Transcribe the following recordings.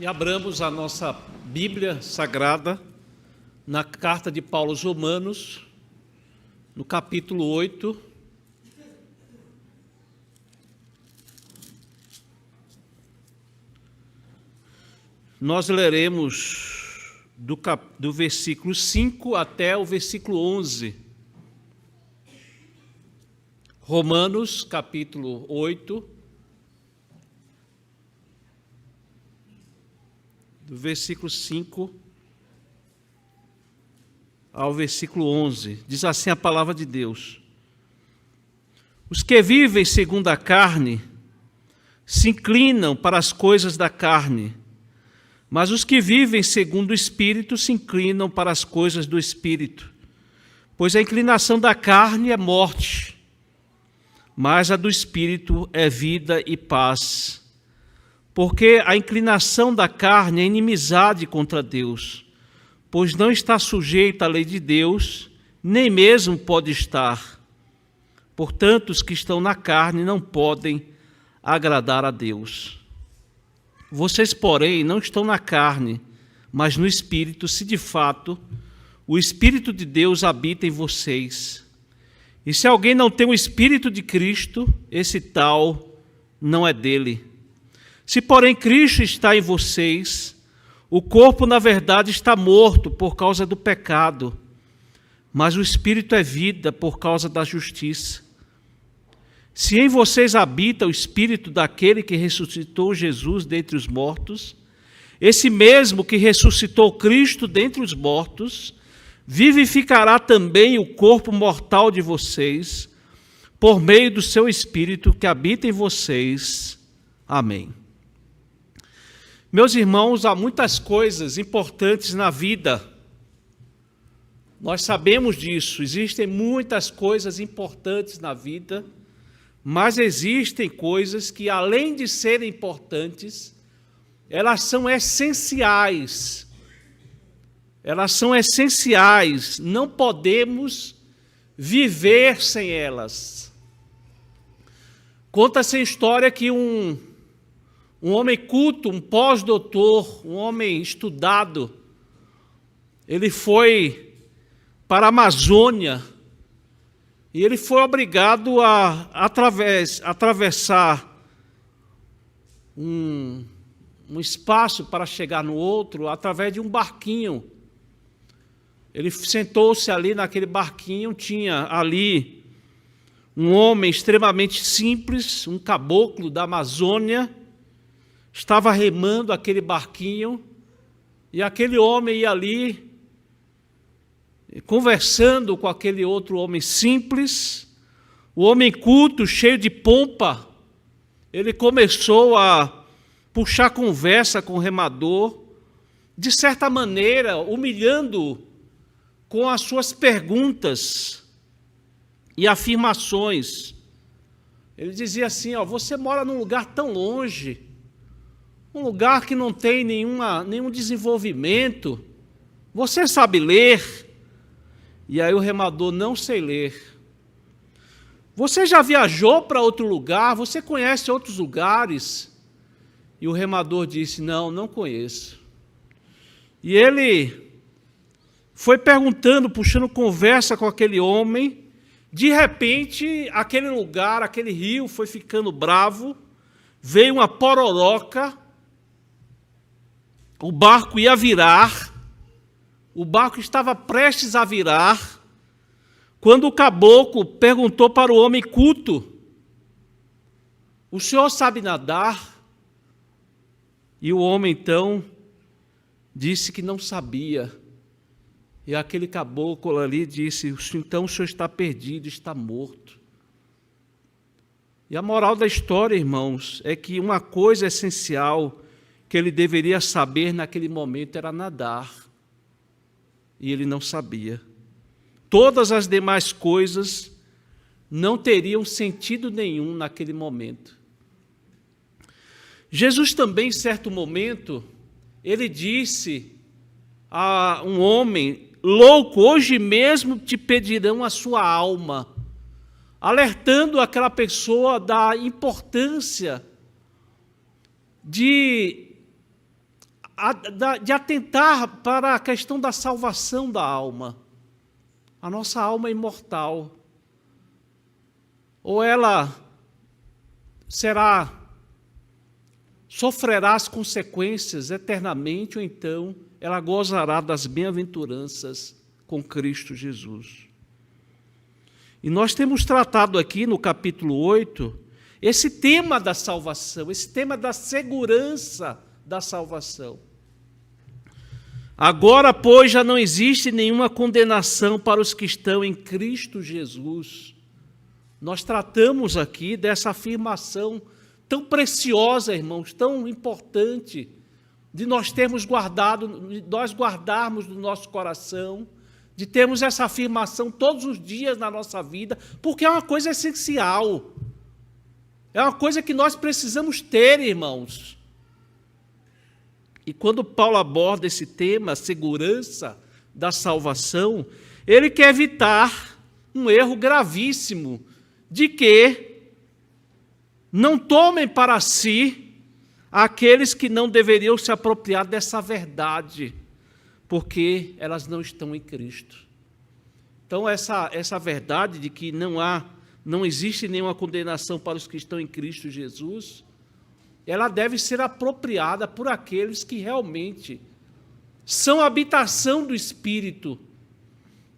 E abramos a nossa Bíblia Sagrada na carta de Paulo aos Romanos, no capítulo 8. Nós leremos do versículo 5 até o versículo 11. Romanos, capítulo 8, do versículo 5 ao versículo 11. Diz assim a palavra de Deus: Os que vivem segundo a carne se inclinam para as coisas da carne, mas os que vivem segundo o Espírito se inclinam para as coisas do Espírito. Pois a inclinação da carne é morte, mas a do Espírito é vida e paz. Porque a inclinação da carne é inimizade contra Deus, pois não está sujeita à lei de Deus, nem mesmo pode estar. Portanto, os que estão na carne não podem agradar a Deus. Vocês, porém, não estão na carne, mas no Espírito, se de fato o Espírito de Deus habita em vocês. E se alguém não tem o Espírito de Cristo, esse tal não é dele. Se, porém, Cristo está em vocês, o corpo, na verdade, está morto por causa do pecado, mas o Espírito é vida por causa da justiça. Se em vocês habita o Espírito daquele que ressuscitou Jesus dentre os mortos, esse mesmo que ressuscitou Cristo dentre os mortos, vivificará também o corpo mortal de vocês, por meio do seu Espírito que habita em vocês. Amém. Meus irmãos, há muitas coisas importantes na vida. Nós sabemos disso, existem muitas coisas importantes na vida, mas existem coisas que, além de serem importantes, elas são essenciais. Elas são essenciais, não podemos viver sem elas. Conta-se a história que um homem culto, um pós-doutor, um homem estudado, ele foi para a Amazônia e ele foi obrigado a atravessar um espaço para chegar no outro através de um barquinho. Ele sentou-se ali naquele barquinho, tinha ali um homem extremamente simples, um caboclo da Amazônia, estava remando aquele barquinho, e aquele homem ia ali, conversando com aquele outro homem simples. O homem culto, cheio de pompa, ele começou a puxar conversa com o remador, de certa maneira, humilhando-o com as suas perguntas e afirmações. Ele dizia assim: você mora num lugar tão longe, um lugar que não tem nenhum desenvolvimento, você sabe ler? E aí o remador: não sei ler. Você já viajou para outro lugar? Você conhece outros lugares? E o remador disse: não conheço. E ele foi perguntando, puxando conversa com aquele homem. De repente, aquele lugar, aquele rio foi ficando bravo, veio uma pororoca, o barco ia virar, o barco estava prestes a virar, quando o caboclo perguntou para o homem culto: o senhor sabe nadar? E o homem então disse que não sabia. E aquele caboclo ali disse: então o senhor está perdido, está morto. E a moral da história, irmãos, é que uma coisa essencial que ele deveria saber naquele momento era nadar. E ele não sabia. Todas as demais coisas não teriam sentido nenhum naquele momento. Jesus também, em certo momento, ele disse a um homem: louco, hoje mesmo te pedirão a sua alma, alertando aquela pessoa da importância de de atentar para a questão da salvação da alma. A nossa alma é imortal. Ou ela sofrerá as consequências eternamente, ou então ela gozará das bem-aventuranças com Cristo Jesus. E nós temos tratado aqui no capítulo 8, esse tema da salvação, esse tema da segurança da salvação. Agora, pois, já não existe nenhuma condenação para os que estão em Cristo Jesus. Nós tratamos aqui dessa afirmação tão preciosa, irmãos, tão importante, de nós termos guardado, de nós guardarmos no nosso coração, de termos essa afirmação todos os dias na nossa vida, porque é uma coisa essencial. É uma coisa que nós precisamos ter, irmãos. E quando Paulo aborda esse tema, a segurança da salvação, ele quer evitar um erro gravíssimo, de que não tomem para si aqueles que não deveriam se apropriar dessa verdade, porque elas não estão em Cristo. Então, essa verdade de que não existe nenhuma condenação para os que estão em Cristo Jesus, ela deve ser apropriada por aqueles que realmente são a habitação do Espírito,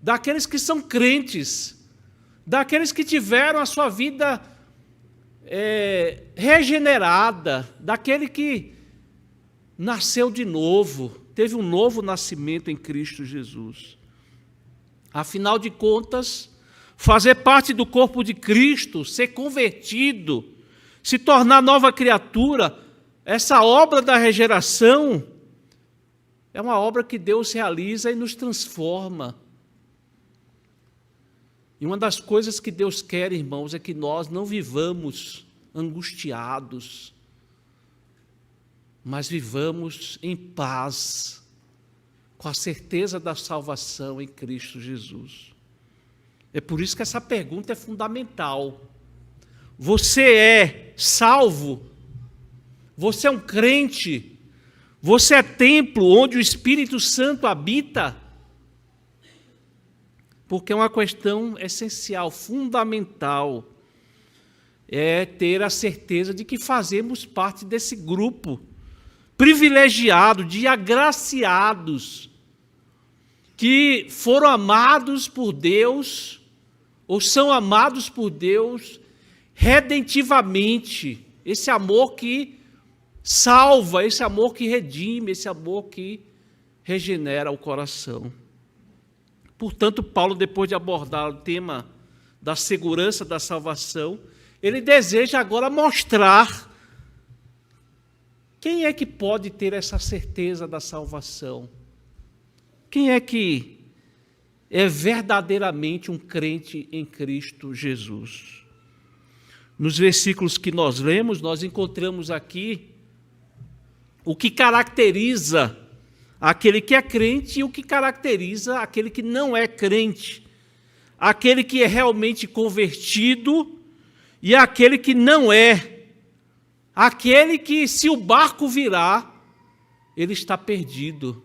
daqueles que são crentes, daqueles que tiveram a sua vida regenerada, daquele que nasceu de novo, teve um novo nascimento em Cristo Jesus. Afinal de contas, fazer parte do corpo de Cristo, ser convertido, se tornar nova criatura, essa obra da regeneração é uma obra que Deus realiza e nos transforma. E uma das coisas que Deus quer, irmãos, é que nós não vivamos angustiados, mas vivamos em paz, com a certeza da salvação em Cristo Jesus. É por isso que essa pergunta é fundamental. Você é salvo? Você é um crente? Você é templo onde o Espírito Santo habita? Porque é uma questão essencial, fundamental, é ter a certeza de que fazemos parte desse grupo privilegiado, de agraciados, que foram amados por Deus, ou são amados por Deus redentivamente. Esse amor que salva, esse amor que redime, esse amor que regenera o coração. Portanto, Paulo, depois de abordar o tema da segurança da salvação, ele deseja agora mostrar quem é que pode ter essa certeza da salvação. Quem é que é verdadeiramente um crente em Cristo Jesus? Nos versículos que nós lemos, nós encontramos aqui o que caracteriza aquele que é crente e o que caracteriza aquele que não é crente, aquele que é realmente convertido e aquele que não é, aquele que, se o barco virar, ele está perdido,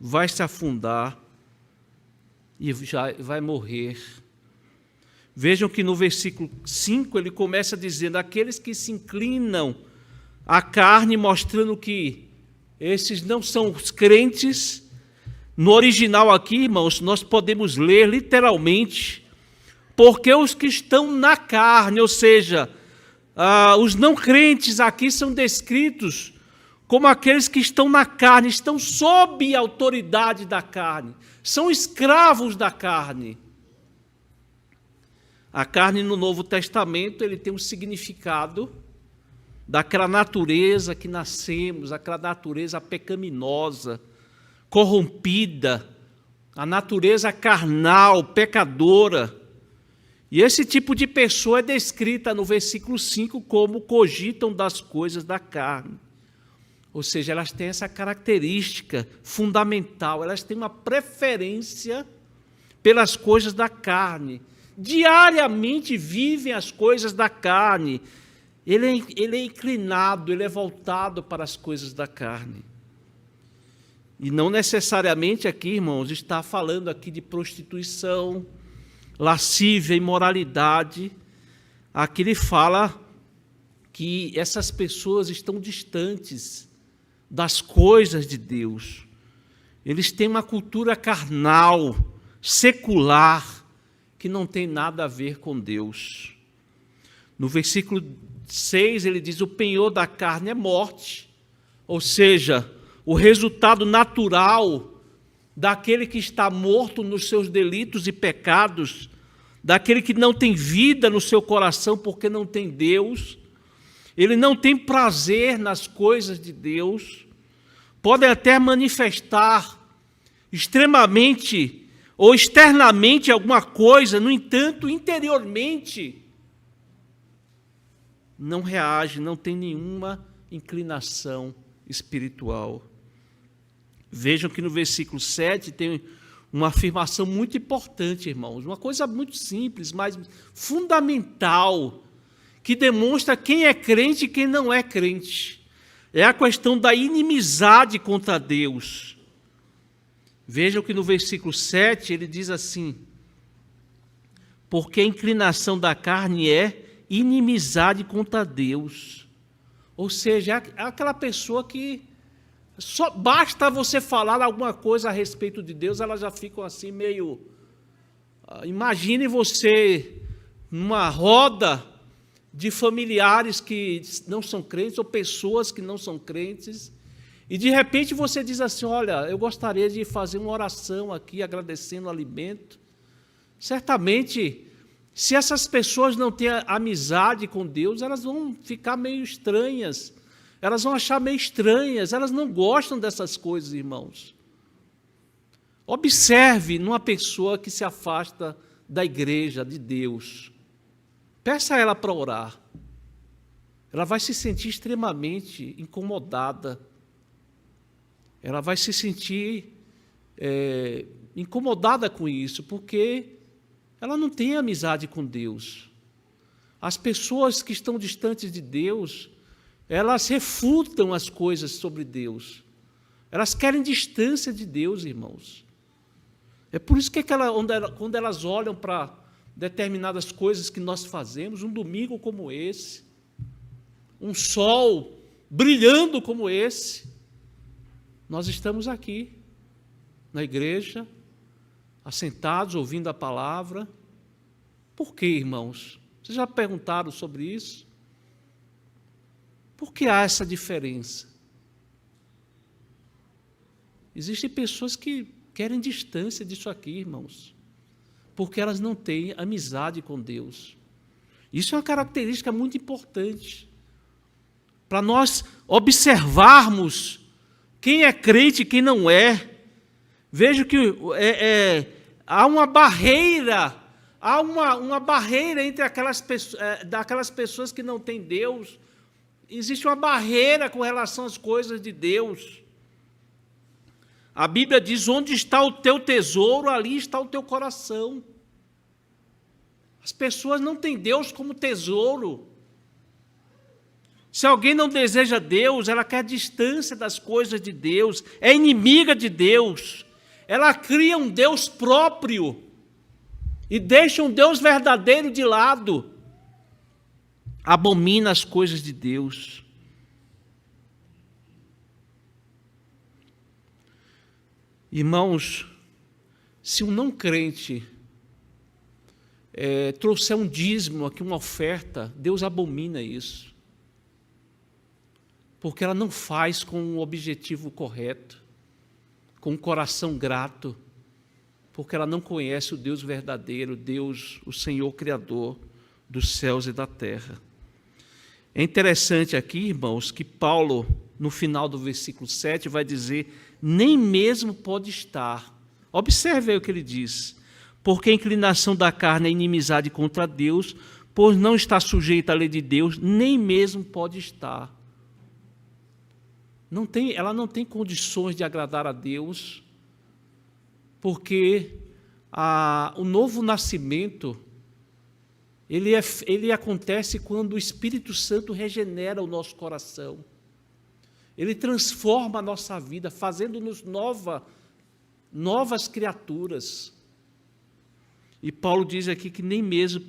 vai se afundar e já vai morrer. Vejam que no versículo 5 ele começa dizendo: aqueles que se inclinam à carne, mostrando que esses não são os crentes. No original aqui, irmãos, nós podemos ler literalmente: porque os que estão na carne, ou seja, os não crentes aqui são descritos como aqueles que estão na carne, estão sob a autoridade da carne, são escravos da carne. A carne no Novo Testamento ele tem um significado daquela natureza que nascemos, aquela natureza pecaminosa, corrompida, a natureza carnal, pecadora. E esse tipo de pessoa é descrita no versículo 5 como cogitam das coisas da carne. Ou seja, elas têm essa característica fundamental, elas têm uma preferência pelas coisas da carne. Diariamente vivem as coisas da carne, ele é inclinado, ele é voltado para as coisas da carne. E não necessariamente aqui, irmãos, está falando aqui de prostituição, lascívia, imoralidade. Aqui ele fala que essas pessoas estão distantes das coisas de Deus. Eles têm uma cultura carnal, secular, que não tem nada a ver com Deus. No versículo 6 ele diz: o penhor da carne é morte, ou seja, o resultado natural daquele que está morto nos seus delitos e pecados, daquele que não tem vida no seu coração porque não tem Deus, ele não tem prazer nas coisas de Deus, podem até manifestar extremamente ou externamente alguma coisa, no entanto, interiormente, não reage, não tem nenhuma inclinação espiritual. Vejam que no versículo 7 tem uma afirmação muito importante, irmãos, uma coisa muito simples, mas fundamental, que demonstra quem é crente e quem não é crente. É a questão da inimizade contra Deus. Vejam que no versículo 7 ele diz assim: porque a inclinação da carne é inimizade contra Deus. Ou seja, é aquela pessoa que só basta você falar alguma coisa a respeito de Deus, elas já ficam assim meio... Imagine você numa roda de familiares que não são crentes, ou pessoas que não são crentes, e de repente você diz assim: olha, eu gostaria de fazer uma oração aqui, agradecendo o alimento. Certamente, se essas pessoas não têm amizade com Deus, elas vão ficar meio estranhas, elas vão achar meio estranhas, elas não gostam dessas coisas, irmãos. Observe numa pessoa que se afasta da igreja, de Deus. Peça a ela para orar. Ela vai se sentir extremamente incomodada. Ela vai se sentir incomodada com isso, porque ela não tem amizade com Deus. As pessoas que estão distantes de Deus, elas refutam as coisas sobre Deus. Elas querem distância de Deus, irmãos. É por isso que quando elas olham para determinadas coisas que nós fazemos, um domingo como esse, um sol brilhando como esse, nós estamos aqui, na igreja, assentados, ouvindo a palavra. Por quê, irmãos? Vocês já perguntaram sobre isso? Por que há essa diferença? Existem pessoas que querem distância disso aqui, irmãos, porque elas não têm amizade com Deus. Isso é uma característica muito importante para nós observarmos quem é crente e quem não é. Vejo que há uma barreira, uma barreira entre daquelas pessoas que não têm Deus. Existe uma barreira com relação às coisas de Deus. A Bíblia diz: onde está o teu tesouro, ali está o teu coração. As pessoas não têm Deus como tesouro. Se alguém não deseja Deus, ela quer distância das coisas de Deus, é inimiga de Deus. Ela cria um Deus próprio e deixa um Deus verdadeiro de lado. Abomina as coisas de Deus. Irmãos, se um não crente trouxer um dízimo aqui, uma oferta, Deus abomina isso. Porque ela não faz com o objetivo correto, com um coração grato, porque ela não conhece o Deus verdadeiro, Deus, o Senhor Criador dos céus e da terra. É interessante aqui, irmãos, que Paulo, no final do versículo 7, vai dizer: nem mesmo pode estar. Observe aí o que ele diz: porque a inclinação da carne é inimizade contra Deus, pois não está sujeita à lei de Deus, nem mesmo pode estar. Ela não tem condições de agradar a Deus, porque o novo nascimento ele acontece quando o Espírito Santo regenera o nosso coração. Ele transforma a nossa vida, fazendo-nos novas criaturas. E Paulo diz aqui que nem mesmo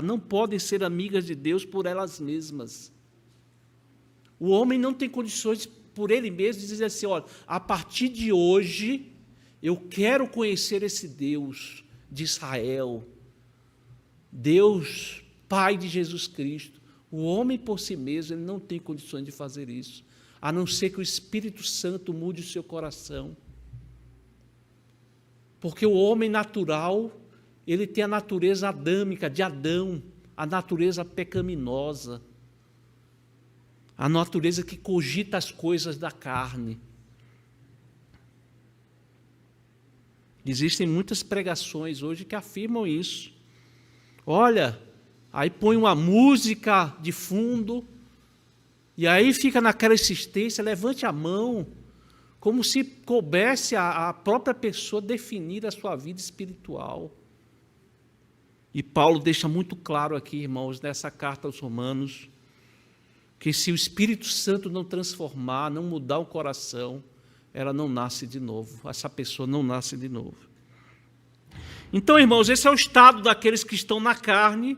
não podem ser amigas de Deus por elas mesmas. O homem não tem condições por ele mesmo de dizer assim, olha, a partir de hoje eu quero conhecer esse Deus de Israel, Deus, Pai de Jesus Cristo. O homem por si mesmo ele não tem condições de fazer isso, a não ser que o Espírito Santo mude o seu coração. Porque o homem natural, ele tem a natureza adâmica, de Adão, a natureza pecaminosa, a natureza que cogita as coisas da carne. Existem muitas pregações hoje que afirmam isso. Olha, aí põe uma música de fundo, e aí fica naquela insistência, levante a mão, como se coubesse a própria pessoa definir a sua vida espiritual. E Paulo deixa muito claro aqui, irmãos, nessa carta aos Romanos, que se o Espírito Santo não transformar, não mudar o coração, ela não nasce de novo, essa pessoa não nasce de novo. Então, irmãos, esse é o estado daqueles que estão na carne,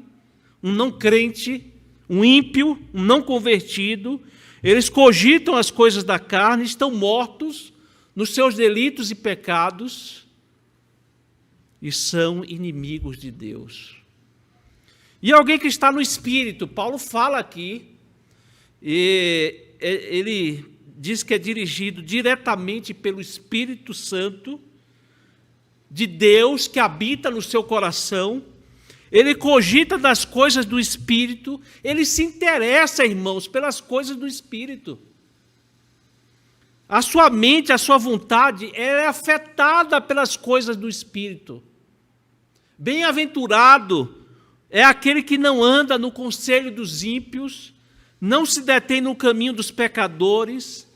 um não crente, um ímpio, um não convertido. Eles cogitam as coisas da carne, estão mortos nos seus delitos e pecados e são inimigos de Deus. E alguém que está no Espírito, Paulo fala aqui, e ele diz que é dirigido diretamente pelo Espírito Santo de Deus que habita no seu coração. Ele cogita das coisas do Espírito, ele se interessa, irmãos, pelas coisas do Espírito. A sua mente, a sua vontade, ela é afetada pelas coisas do Espírito. Bem-aventurado é aquele que não anda no conselho dos ímpios, não se detém no caminho dos pecadores,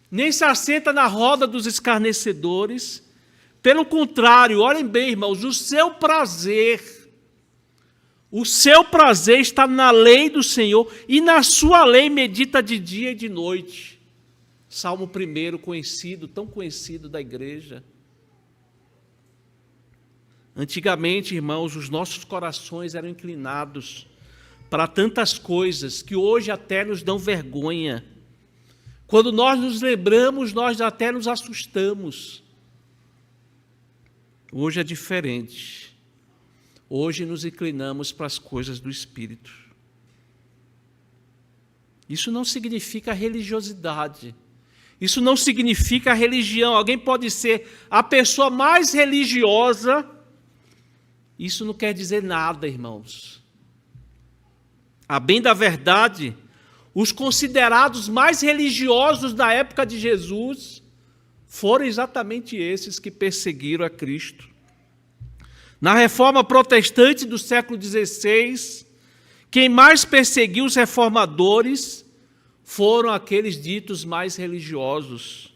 nem se assenta na roda dos escarnecedores. Pelo contrário, olhem bem, irmãos, o seu prazer está na lei do Senhor, e na sua lei medita de dia e de noite. Salmo 1, conhecido, tão conhecido da igreja. Antigamente, irmãos, os nossos corações eram inclinados para tantas coisas que hoje até nos dão vergonha. Quando nós nos lembramos, nós até nos assustamos. Hoje é diferente. Hoje nos inclinamos para as coisas do Espírito. Isso não significa religiosidade. Isso não significa religião. Alguém pode ser a pessoa mais religiosa. Isso não quer dizer nada, irmãos. A bem da verdade, os considerados mais religiosos da época de Jesus foram exatamente esses que perseguiram a Cristo. Na reforma protestante do século XVI, quem mais perseguiu os reformadores foram aqueles ditos mais religiosos.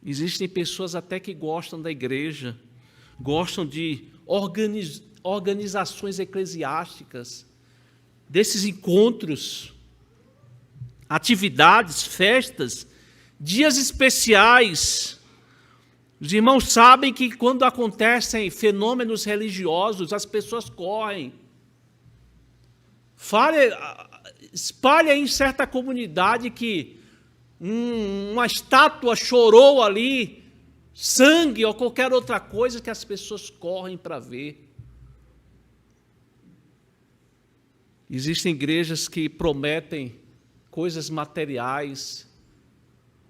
Existem pessoas até que gostam da igreja, gostam de organizações eclesiásticas, desses encontros, atividades, festas, dias especiais. Os irmãos sabem que quando acontecem fenômenos religiosos, as pessoas correm. Espalha em certa comunidade que uma estátua chorou ali, sangue ou qualquer outra coisa, que as pessoas correm para ver. Existem igrejas que prometem coisas materiais,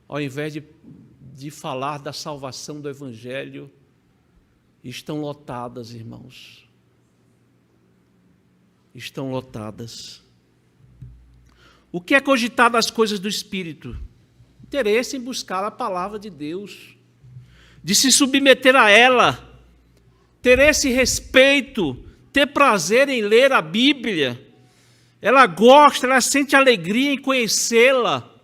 ao invés de falar da salvação do Evangelho, estão lotadas, irmãos. Estão lotadas. O que é cogitar das coisas do Espírito? Interesse em buscar a palavra de Deus, de se submeter a ela, ter esse respeito, ter prazer em ler a Bíblia. Ela gosta, ela sente alegria em conhecê-la,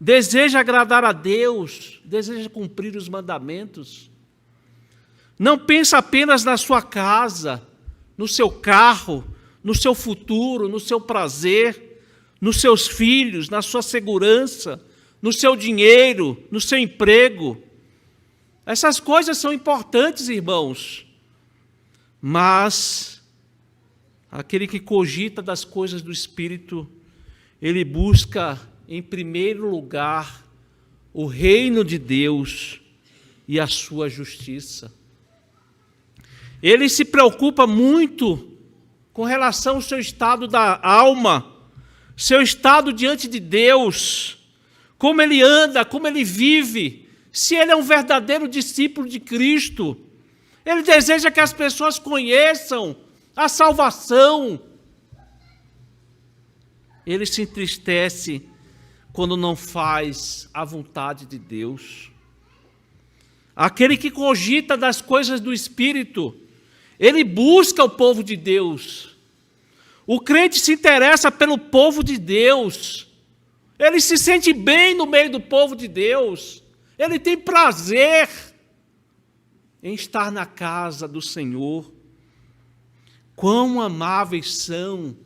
deseja agradar a Deus, deseja cumprir os mandamentos. Não pensa apenas na sua casa, no seu carro, no seu futuro, no seu prazer, nos seus filhos, na sua segurança, no seu dinheiro, no seu emprego. Essas coisas são importantes, irmãos, mas aquele que cogita das coisas do Espírito, ele busca, em primeiro lugar, o reino de Deus e a sua justiça. Ele se preocupa muito com relação ao seu estado da alma, seu estado diante de Deus, como ele anda, como ele vive, se ele é um verdadeiro discípulo de Cristo. Ele deseja que as pessoas conheçam a salvação. Ele se entristece quando não faz a vontade de Deus. Aquele que cogita das coisas do Espírito, ele busca o povo de Deus. O crente se interessa pelo povo de Deus. Ele se sente bem no meio do povo de Deus. Ele tem prazer em estar na casa do Senhor. Quão amáveis são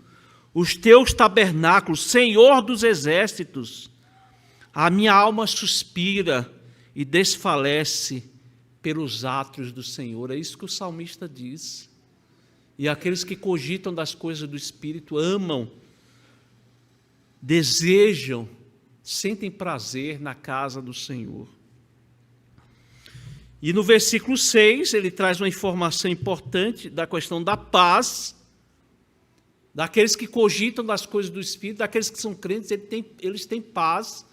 os teus tabernáculos, Senhor dos exércitos. A minha alma suspira e desfalece pelos átrios do Senhor. É isso que o salmista diz. E aqueles que cogitam das coisas do Espírito amam, desejam, sentem prazer na casa do Senhor. E no versículo 6, ele traz uma informação importante da questão da paz, daqueles que cogitam das coisas do Espírito, daqueles que são crentes, eles têm paz.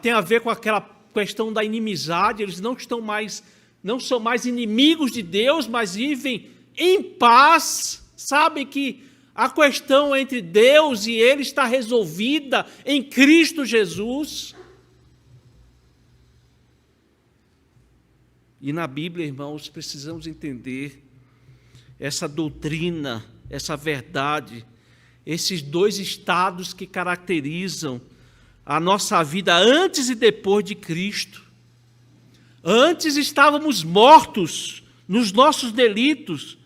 Tem a ver com aquela questão da inimizade, eles não são mais inimigos de Deus, mas vivem em paz, sabem que a questão entre Deus e ele está resolvida em Cristo Jesus. E na Bíblia, irmãos, precisamos entender essa doutrina, essa verdade, esses dois estados que caracterizam a nossa vida antes e depois de Cristo. Antes estávamos mortos nos nossos delitos,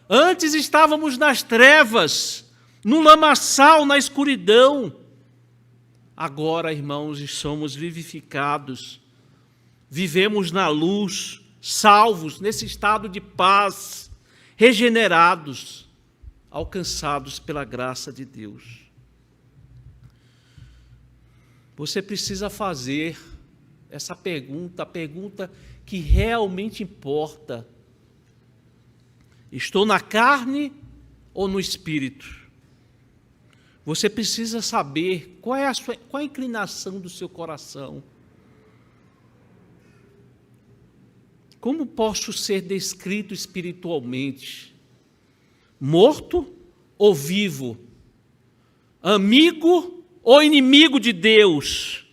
antes estávamos nas trevas, no lamaçal, na escuridão. Agora, irmãos, somos vivificados, vivemos na luz, salvos, nesse estado de paz, regenerados, alcançados pela graça de Deus. Você precisa fazer essa pergunta, a pergunta que realmente importa. Estou na carne ou no Espírito? Você precisa saber qual é a inclinação do seu coração. Como posso ser descrito espiritualmente? Morto ou vivo? Amigo ou inimigo de Deus?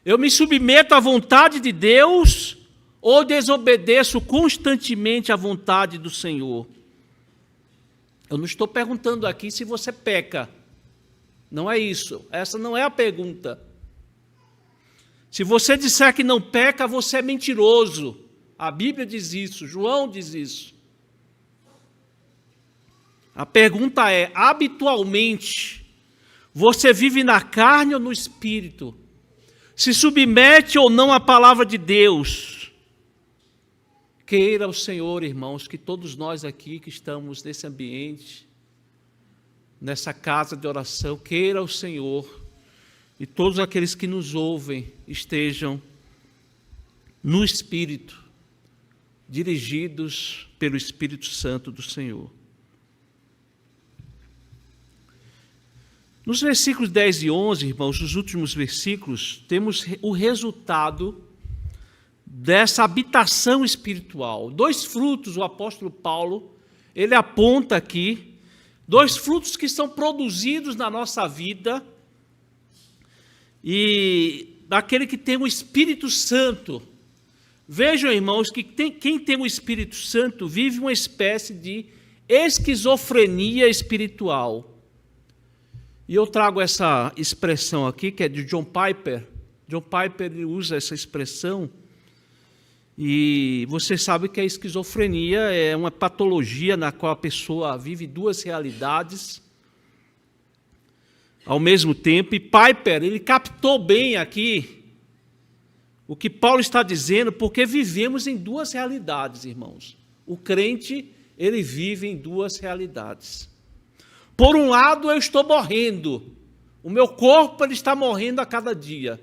Eu me submeto à vontade de Deus ou desobedeço constantemente à vontade do Senhor? Eu não estou perguntando aqui se você peca. Não é isso. Essa não é a pergunta. Se você disser que não peca, você é mentiroso. A Bíblia diz isso, João diz isso. A pergunta é, habitualmente, você vive na carne ou no Espírito? Se submete ou não à palavra de Deus? Queira o Senhor, irmãos, que todos nós aqui que estamos nesse ambiente, nessa casa de oração, queira o Senhor e todos aqueles que nos ouvem estejam no Espírito, dirigidos pelo Espírito Santo do Senhor. Nos versículos 10 e 11, irmãos, os últimos versículos, temos o resultado dessa habitação espiritual. Dois frutos, o apóstolo Paulo, ele aponta aqui, dois frutos que são produzidos na nossa vida, e daquele que tem o Espírito Santo. Vejam, irmãos, que quem tem o Espírito Santo vive uma espécie de esquizofrenia espiritual. E eu trago essa expressão aqui, que é de John Piper. John Piper usa essa expressão. E você sabe que a esquizofrenia é uma patologia na qual a pessoa vive duas realidades ao mesmo tempo. E Piper, ele captou bem aqui o que Paulo está dizendo, porque vivemos em duas realidades, irmãos. O crente, ele vive em duas realidades. Por um lado, eu estou morrendo. O meu corpo ele está morrendo a cada dia.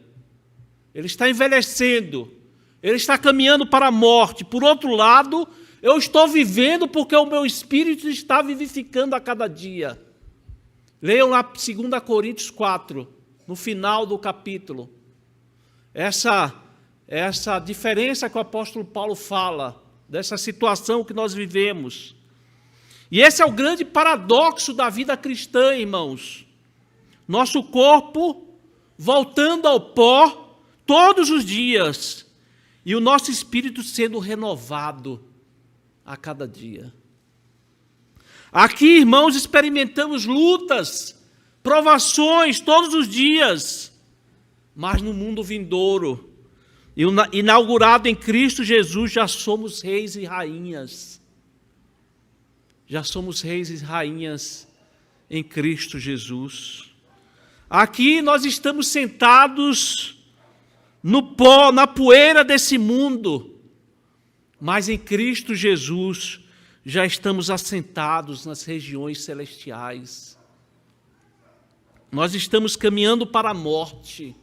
Ele está envelhecendo. Ele está caminhando para a morte. Por outro lado, eu estou vivendo porque o meu espírito está vivificando a cada dia. Leiam lá 2 Coríntios 4, no final do capítulo. Essa diferença que o apóstolo Paulo fala, dessa situação que nós vivemos. E esse é o grande paradoxo da vida cristã, irmãos. Nosso corpo voltando ao pó todos os dias e o nosso espírito sendo renovado a cada dia. Aqui, irmãos, experimentamos lutas, provações todos os dias, mas no mundo vindouro, inaugurado em Cristo Jesus, já somos reis e rainhas. Já somos reis e rainhas em Cristo Jesus. Aqui nós estamos sentados no pó, na poeira desse mundo, mas em Cristo Jesus já estamos assentados nas regiões celestiais. Nós estamos caminhando para a morte,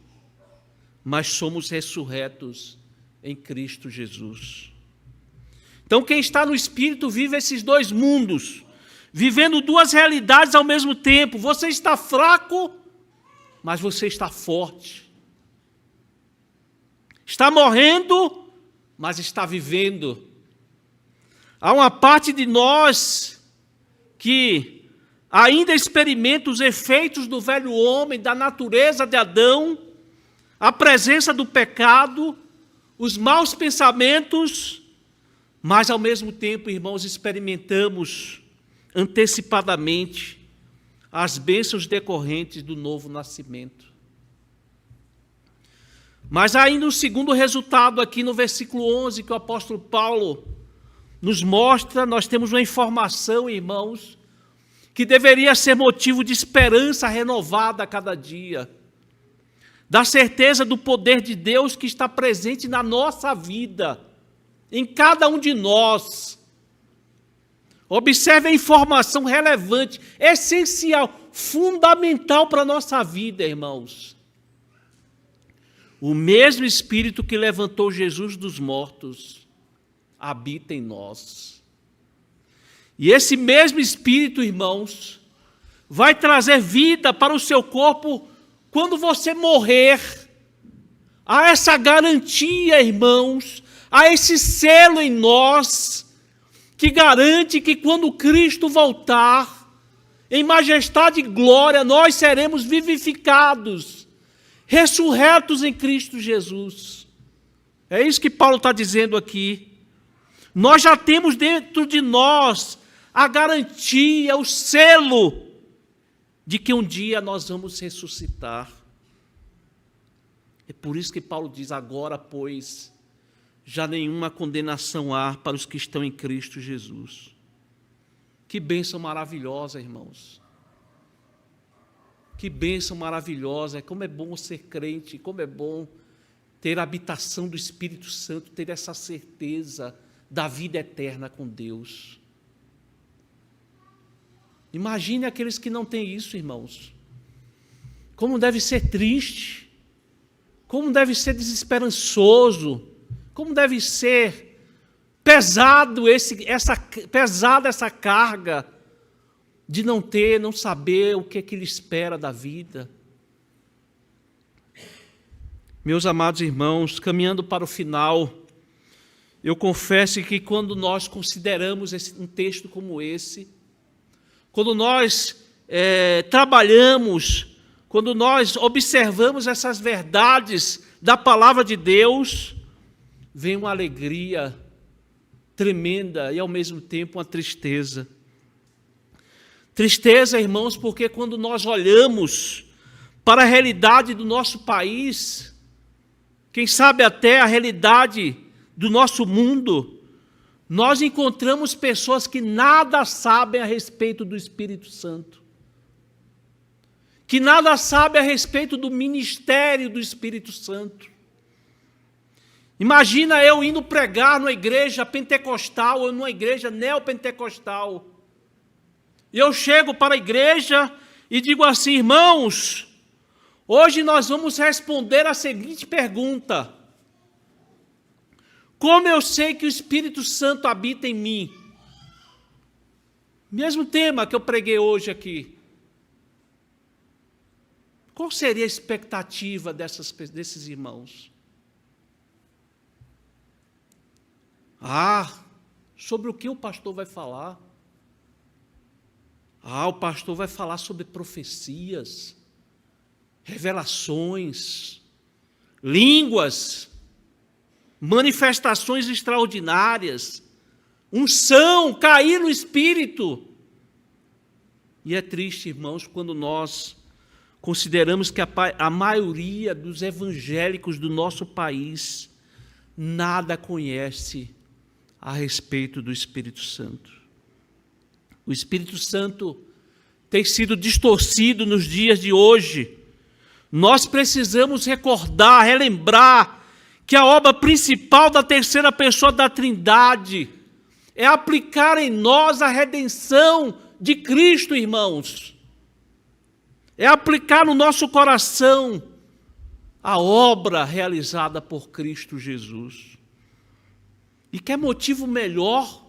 mas somos ressurretos em Cristo Jesus. Então, quem está no Espírito vive esses dois mundos, vivendo duas realidades ao mesmo tempo. Você está fraco, mas você está forte. Está morrendo, mas está vivendo. Há uma parte de nós que ainda experimenta os efeitos do velho homem, da natureza de Adão, a presença do pecado, os maus pensamentos, mas ao mesmo tempo, irmãos, experimentamos antecipadamente as bênçãos decorrentes do novo nascimento. Mas ainda um segundo resultado aqui no versículo 11, que o apóstolo Paulo nos mostra, nós temos uma informação, irmãos, que deveria ser motivo de esperança renovada a cada dia, da certeza do poder de Deus que está presente na nossa vida, em cada um de nós. Observe a informação relevante, essencial, fundamental para a nossa vida, irmãos. O mesmo Espírito que levantou Jesus dos mortos habita em nós. E esse mesmo Espírito, irmãos, vai trazer vida para o seu corpo quando você morrer. Há essa garantia, irmãos, há esse selo em nós que garante que quando Cristo voltar, em majestade e glória, nós seremos vivificados, ressurretos em Cristo Jesus. É isso que Paulo está dizendo aqui. Nós já temos dentro de nós a garantia, o selo de que um dia nós vamos ressuscitar. É por isso que Paulo diz: agora, pois, já nenhuma condenação há para os que estão em Cristo Jesus. Que bênção maravilhosa, irmãos. Que bênção maravilhosa. Como é bom ser crente, como é bom ter a habitação do Espírito Santo, ter essa certeza da vida eterna com Deus. Imagine aqueles que não têm isso, irmãos. Como deve ser triste, como deve ser desesperançoso, como deve ser pesada essa carga de não saber o que ele espera da vida. Meus amados irmãos, caminhando para o final, eu confesso que quando nós consideramos um texto como esse, quando nós trabalhamos, quando nós observamos essas verdades da palavra de Deus, vem uma alegria tremenda e ao mesmo tempo uma tristeza. Tristeza, irmãos, porque quando nós olhamos para a realidade do nosso país, quem sabe até a realidade do nosso mundo, nós encontramos pessoas que nada sabem a respeito do Espírito Santo, que nada sabem a respeito do ministério do Espírito Santo. Imagina eu indo pregar numa igreja pentecostal ou numa igreja neopentecostal. E eu chego para a igreja e digo assim: irmãos, hoje nós vamos responder a seguinte pergunta: como eu sei que o Espírito Santo habita em mim? Mesmo tema que eu preguei hoje aqui. Qual seria a expectativa desses irmãos? Sobre o que o pastor vai falar? O pastor vai falar sobre profecias, revelações, línguas, manifestações extraordinárias, unção, cair no Espírito. E é triste, irmãos, quando nós consideramos que a maioria dos evangélicos do nosso país nada conhece a respeito do Espírito Santo. O Espírito Santo tem sido distorcido nos dias de hoje. Nós precisamos recordar, relembrar que a obra principal da terceira pessoa da Trindade é aplicar em nós a redenção de Cristo, irmãos. É aplicar no nosso coração a obra realizada por Cristo Jesus. E que motivo melhor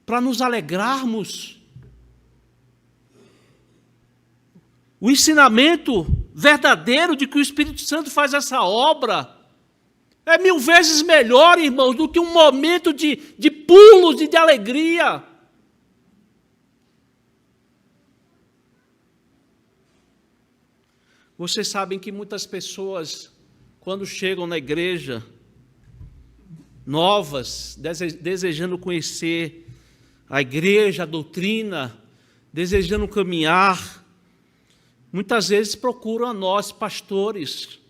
para nos alegrarmos? O ensinamento verdadeiro de que o Espírito Santo faz essa obra é 1000 vezes melhor, irmãos, do que um momento de pulos e de alegria. Vocês sabem que muitas pessoas, quando chegam na igreja, novas, desejando conhecer a igreja, a doutrina, desejando caminhar, muitas vezes procuram a nós, pastores.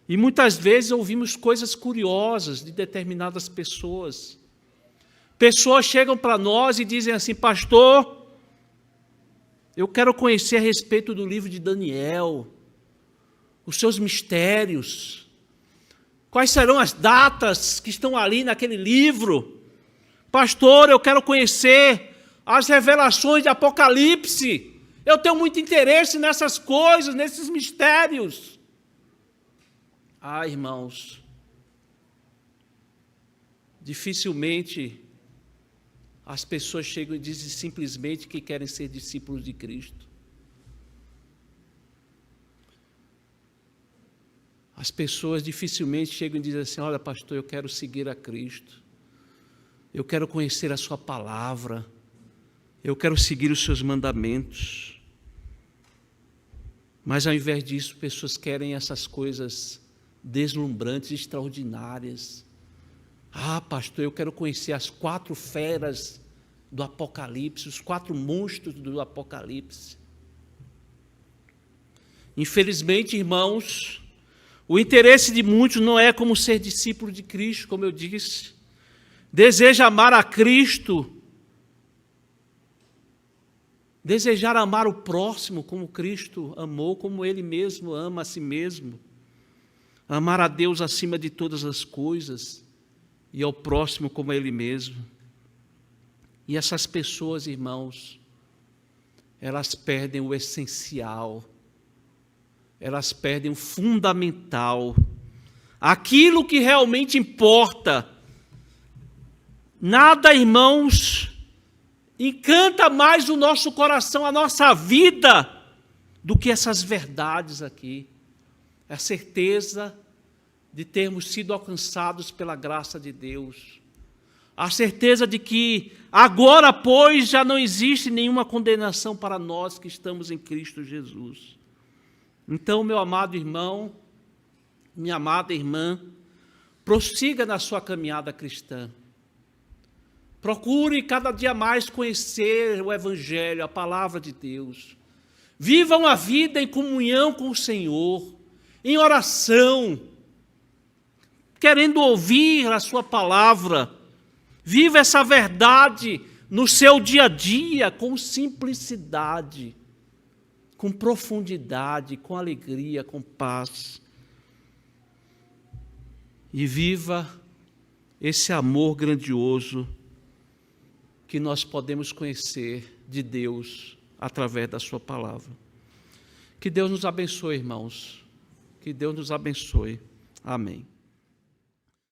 E muitas vezes ouvimos coisas curiosas de determinadas pessoas. Pessoas chegam para nós e dizem assim: pastor, eu quero conhecer a respeito do livro de Daniel, os seus mistérios. Quais serão as datas que estão ali naquele livro? Pastor, eu quero conhecer as revelações de Apocalipse. Eu tenho muito interesse nessas coisas, nesses mistérios. Irmãos, dificilmente as pessoas chegam e dizem simplesmente que querem ser discípulos de Cristo. As pessoas dificilmente chegam e dizem assim: olha, pastor, eu quero seguir a Cristo. Eu quero conhecer a sua palavra. Eu quero seguir os seus mandamentos. Mas ao invés disso, pessoas querem essas coisas deslumbrantes, extraordinárias. Pastor, eu quero conhecer as 4 feras do Apocalipse, os 4 monstros do Apocalipse. Infelizmente, irmãos, o interesse de muitos não é como ser discípulo de Cristo, como eu disse. Deseja amar a Cristo, desejar amar o próximo como Cristo amou, como Ele mesmo ama a si mesmo. Amar a Deus acima de todas as coisas e ao próximo como a Ele mesmo. E essas pessoas, irmãos, elas perdem o essencial, elas perdem o fundamental, aquilo que realmente importa. Nada, irmãos, encanta mais o nosso coração, a nossa vida, do que essas verdades aqui. É a certeza de termos sido alcançados pela graça de Deus. A certeza de que agora, pois, já não existe nenhuma condenação para nós que estamos em Cristo Jesus. Então, meu amado irmão, minha amada irmã, prossiga na sua caminhada cristã. Procure cada dia mais conhecer o Evangelho, a palavra de Deus. Viva uma vida em comunhão com o Senhor, em oração. querendo ouvir a sua palavra. Viva essa verdade no seu dia a dia, com simplicidade, com profundidade, com alegria, com paz. E viva esse amor grandioso que nós podemos conhecer de Deus através da sua palavra. Que Deus nos abençoe, irmãos. Que Deus nos abençoe. Amém.